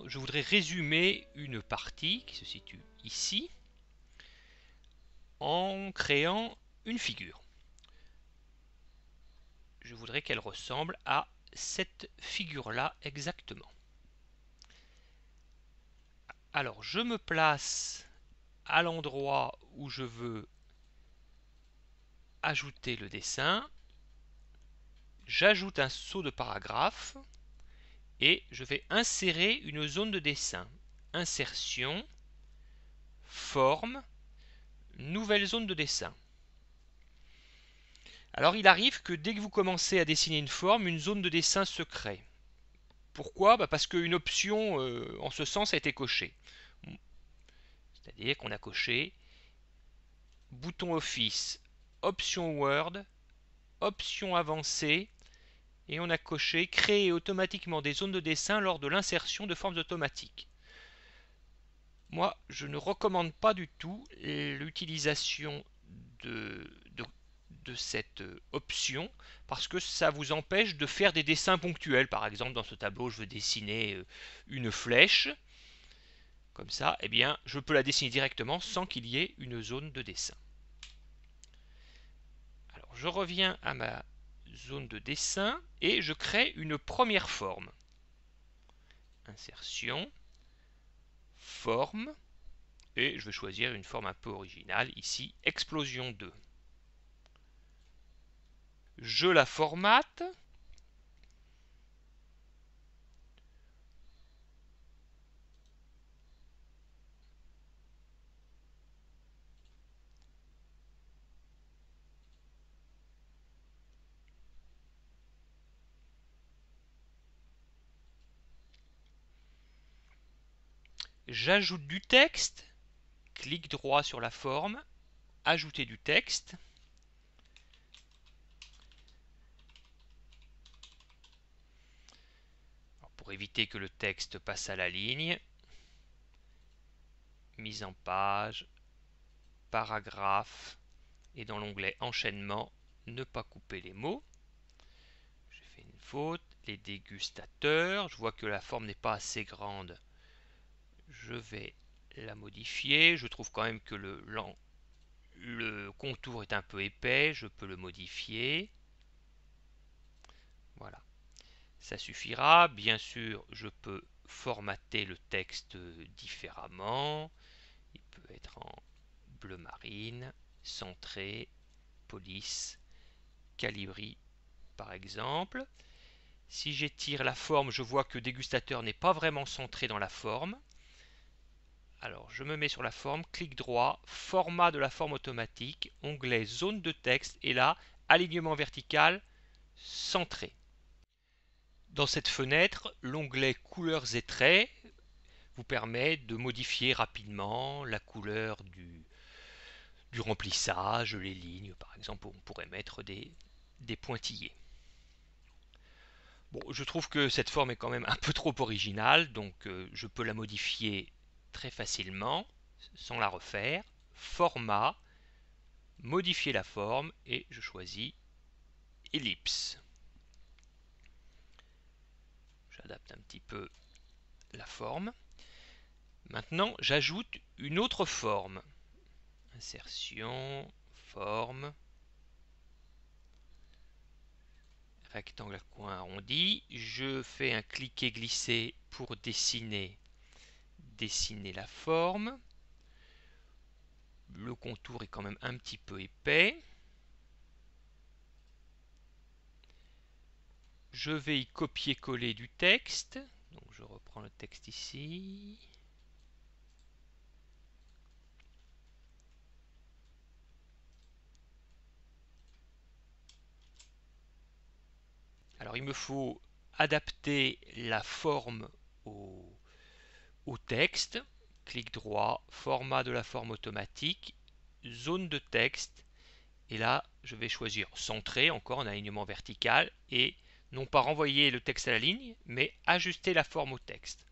je voudrais résumer une partie qui se situe ici en créant une figure. Je voudrais qu'elle ressemble à cette figure-là exactement. Alors, je me place à l'endroit où je veux ajouter le dessin. J'ajoute un saut de paragraphe et je vais insérer une zone de dessin. Insertion, forme, nouvelle zone de dessin. Alors il arrive que dès que vous commencez à dessiner une forme, une zone de dessin se crée. Pourquoi? Parce qu'une option en ce sens a été cochée. C'est-à-dire qu'on a coché bouton Office, option Word, option avancée, et on a coché créer automatiquement des zones de dessin lors de l'insertion de formes automatiques. Moi, je ne recommande pas du tout l'utilisation de, de cette option parce que ça vous empêche de faire des dessins ponctuels. Par exemple, dans ce tableau, je veux dessiner une flèche. Comme ça, eh bien, je peux la dessiner directement sans qu'il y ait une zone de dessin. Alors, je reviens à ma zone de dessin et je crée une première forme. Insertion, forme, et je vais choisir une forme un peu originale, ici, explosion 2. Je la formate. J'ajoute du texte. Clic droit sur la forme. Ajouter du texte. Alors, pour éviter que le texte passe à la ligne, mise en page, paragraphe, et dans l'onglet enchaînement, ne pas couper les mots. J'ai fait une faute. Les dégustateurs, je vois que la forme n'est pas assez grande. Je vais la modifier. Je trouve quand même que le contour est un peu épais. Je peux le modifier. Voilà. Ça suffira. Bien sûr, je peux formater le texte différemment. Il peut être en bleu marine, centré, police, calibri par exemple. Si j'étire la forme, je vois que dégustateur n'est pas vraiment centré dans la forme. Alors je me mets sur la forme, clic droit, format de la forme automatique, onglet zone de texte et là, alignement vertical, centré. Dans cette fenêtre, l'onglet couleurs et traits vous permet de modifier rapidement la couleur du remplissage, les lignes par exemple, on pourrait mettre des pointillés. Bon, je trouve que cette forme est quand même un peu trop originale, donc je peux la modifier très facilement sans la refaire. Format, modifier la forme et je choisis ellipse. J'adapte un petit peu la forme. Maintenant, j'ajoute une autre forme. Insertion, forme, rectangle à coin arrondi. Je fais un cliquer-glisser pour dessiner la forme. Le contour est quand même un petit peu épais. Je vais y copier-coller du texte. Donc je reprends le texte ici. Alors il me faut adapter la forme au texte. Clic droit, format de la forme automatique, zone de texte. Et là, je vais choisir centrer, encore en alignement vertical, et non pas renvoyer le texte à la ligne, mais ajuster la forme au texte.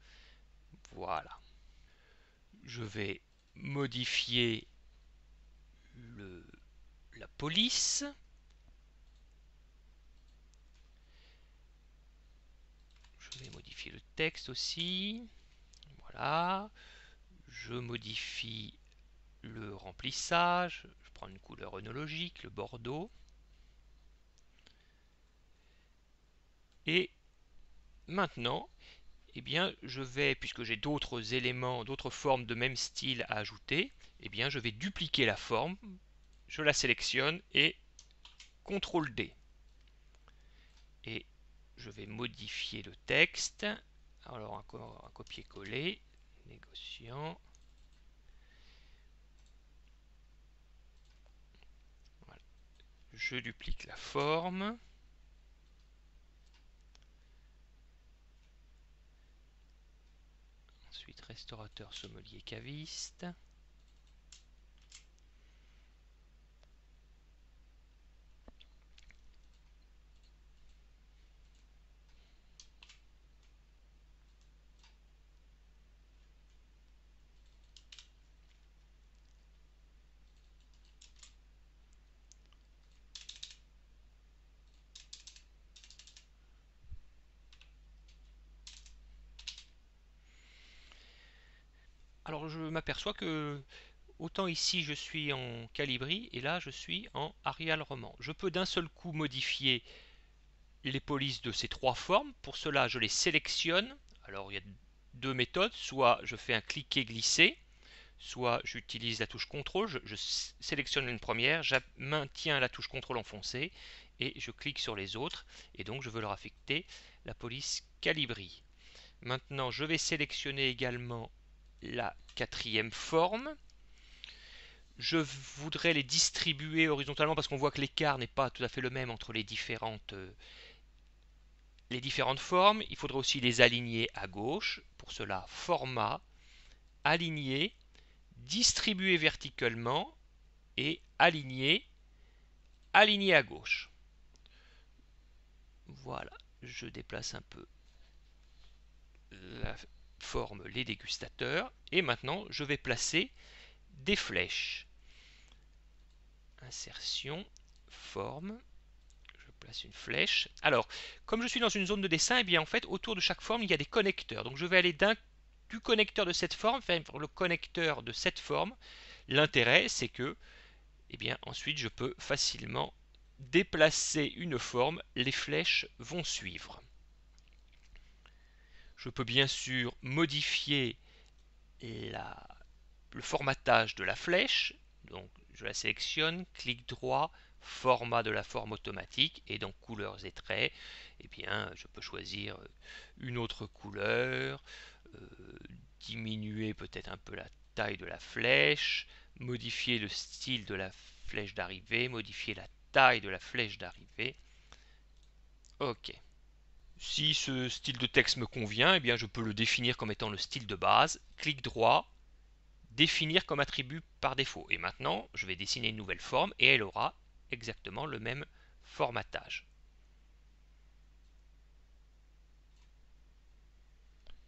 Voilà. Je vais modifier la police. Je vais modifier le texte aussi. Voilà. Je modifie le remplissage. Je prends une couleur œnologique, le bordeaux. Et maintenant, eh bien, je vais, puisque j'ai d'autres éléments, d'autres formes de même style à ajouter, eh bien, je vais dupliquer la forme. Je la sélectionne et CTRL D. Et je vais modifier le texte. Alors encore un copier-coller, négociant. Voilà. Je duplique la forme. Ensuite, restaurateur, sommelier, caviste. Alors je m'aperçois que autant ici je suis en Calibri et là je suis en Arial Roman. Je peux d'un seul coup modifier les polices de ces trois formes. Pour cela je les sélectionne. Alors il y a deux méthodes, soit je fais un cliquer-glisser, soit j'utilise la touche CTRL, je sélectionne une première, je maintiens la touche CTRL enfoncée et je clique sur les autres et donc je veux leur affecter la police Calibri. Maintenant je vais sélectionner également la quatrième forme. Je voudrais les distribuer horizontalement parce qu'on voit que l'écart n'est pas tout à fait le même entre les différentes formes. Il faudrait aussi les aligner à gauche. Pour cela, format, aligner, distribuer verticalement et aligner à gauche. Voilà, je déplace un peu la forme les dégustateurs et maintenant je vais placer des flèches. Insertion, forme, je place une flèche. Alors, comme je suis dans une zone de dessin, et bien en fait autour de chaque forme il y a des connecteurs. Donc je vais aller du connecteur de cette forme vers le connecteur de cette forme. L'intérêt c'est que ensuite je peux facilement déplacer une forme, les flèches vont suivre. Je peux bien sûr modifier le formatage de la flèche. Donc je la sélectionne, clic droit, format de la forme automatique et dans couleurs et traits, je peux choisir une autre couleur, diminuer peut-être un peu la taille de la flèche, modifier le style de la flèche d'arrivée, modifier la taille de la flèche d'arrivée. Ok. Si ce style de texte me convient, je peux le définir comme étant le style de base. Clic droit, définir comme attribut par défaut. Et maintenant, je vais dessiner une nouvelle forme et elle aura exactement le même formatage.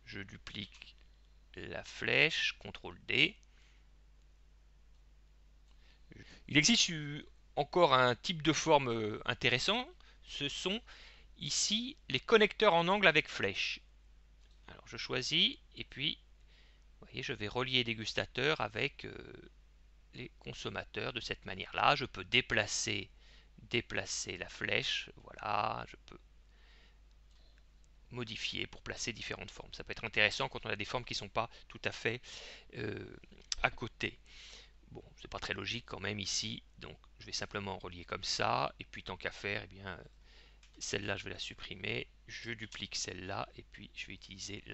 Je duplique la flèche, CTRL D. Il existe encore un type de forme intéressant. Ce sont ici les connecteurs en angle avec flèche. Alors je choisis et puis vous voyez, je vais relier dégustateur avec les consommateurs de cette manière-là. Je peux déplacer la flèche. Voilà, je peux modifier pour placer différentes formes. Ça peut être intéressant quand on a des formes qui ne sont pas tout à fait à côté. Bon, c'est pas très logique quand même ici, donc je vais simplement relier comme ça, et puis tant qu'à faire, celle-là je vais la supprimer, je duplique celle-là, et puis je vais utiliser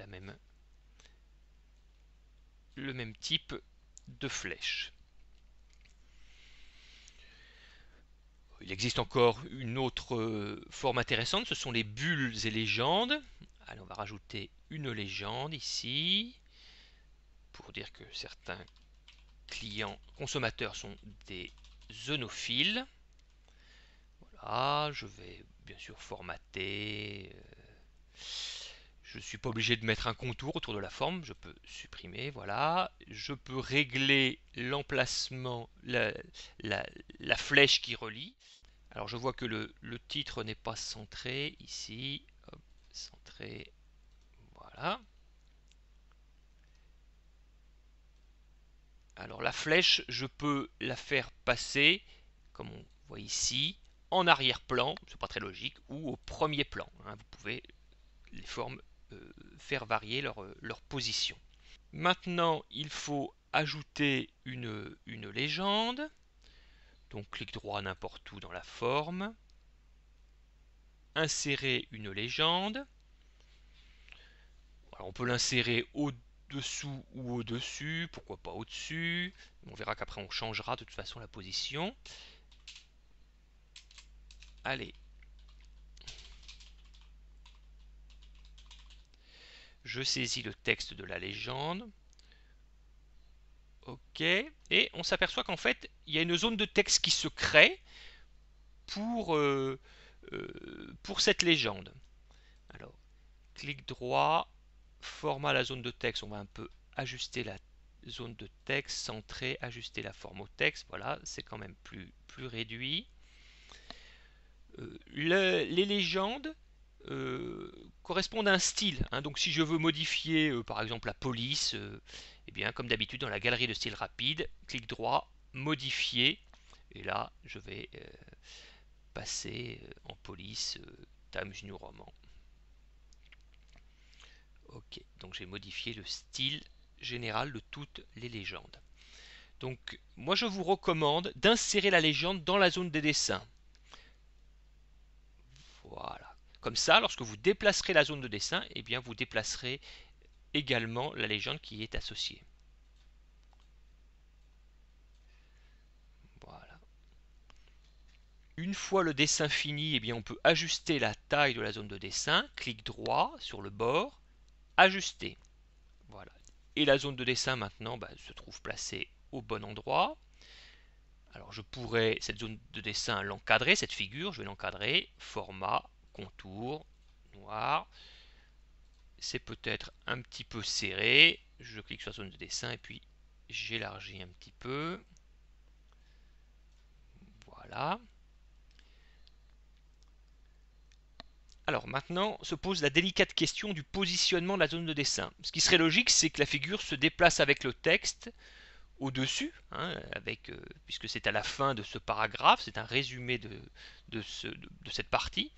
le même type de flèche. Il existe encore une autre forme intéressante, ce sont les bulles et légendes. Allez, on va rajouter une légende ici, pour dire que certains consommateurs sont des œnophiles. Voilà, je vais bien sûr formater. Je ne suis pas obligé de mettre un contour autour de la forme, je peux supprimer, voilà. Je peux régler l'emplacement, la flèche qui relie. Alors je vois que le titre n'est pas centré ici. Hop, centré, voilà. Alors la flèche, je peux la faire passer, comme on voit ici, en arrière-plan, c'est pas très logique, ou au premier plan. Hein. Vous pouvez les formes faire varier leur position. Maintenant, il faut ajouter une légende. Donc clic droit n'importe où dans la forme. Insérer une légende. Alors, on peut l'insérer au-dessous ou au-dessus, pourquoi pas au-dessus. On verra qu'après on changera de toute façon la position. Allez. Je saisis le texte de la légende. OK. Et on s'aperçoit qu'en fait, il y a une zone de texte qui se crée pour cette légende. Alors, clic droit, format la zone de texte. On va un peu ajuster la zone de texte, centrer, ajuster la forme au texte. Voilà, c'est quand même plus réduit. Les légendes correspondent à un style. Hein. Donc si je veux modifier par exemple la police, eh bien comme d'habitude dans la galerie de style rapide, clic droit, modifier. Et là, je vais passer en police Times New Roman. Ok, donc j'ai modifié le style général de toutes les légendes. Donc moi je vous recommande d'insérer la légende dans la zone des dessins. Voilà. Comme ça, lorsque vous déplacerez la zone de dessin, eh bien vous déplacerez également la légende qui y est associée. Voilà. Une fois le dessin fini, eh bien on peut ajuster la taille de la zone de dessin. Clic droit sur le bord, ajuster. Voilà. Et la zone de dessin maintenant se trouve placée au bon endroit. Alors je pourrais, cette zone de dessin, l'encadrer, cette figure, je vais l'encadrer. Format, contour, noir. C'est peut-être un petit peu serré. Je clique sur la zone de dessin et puis j'élargis un petit peu. Voilà. Alors maintenant se pose la délicate question du positionnement de la zone de dessin. Ce qui serait logique, c'est que la figure se déplace avec le texte au-dessus, hein, puisque c'est à la fin de ce paragraphe, c'est un résumé de cette partie.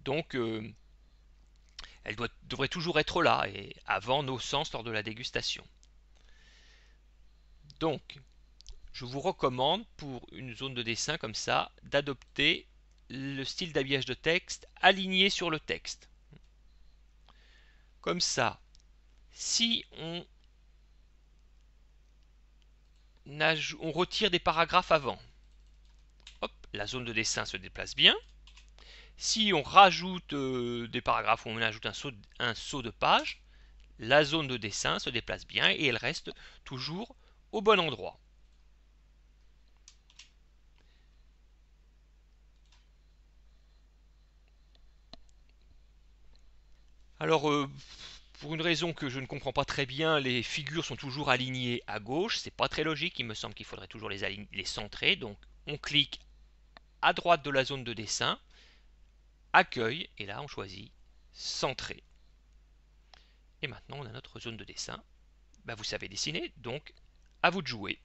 Donc elle devrait toujours être là, et avant nos sens lors de la dégustation. Donc, je vous recommande, pour une zone de dessin comme ça, d'adopter le style d'habillage de texte aligné sur le texte. Comme ça, si on retire des paragraphes avant, hop, la zone de dessin se déplace bien. Si on rajoute des paragraphes ou on ajoute un saut de page, la zone de dessin se déplace bien et elle reste toujours au bon endroit. Alors, pour une raison que je ne comprends pas très bien, les figures sont toujours alignées à gauche. C'est pas très logique. Il me semble qu'il faudrait toujours les centrer. Donc, on clique à droite de la zone de dessin, accueil, et là, on choisit centrer. Et maintenant, on a notre zone de dessin. Vous savez dessiner, donc à vous de jouer.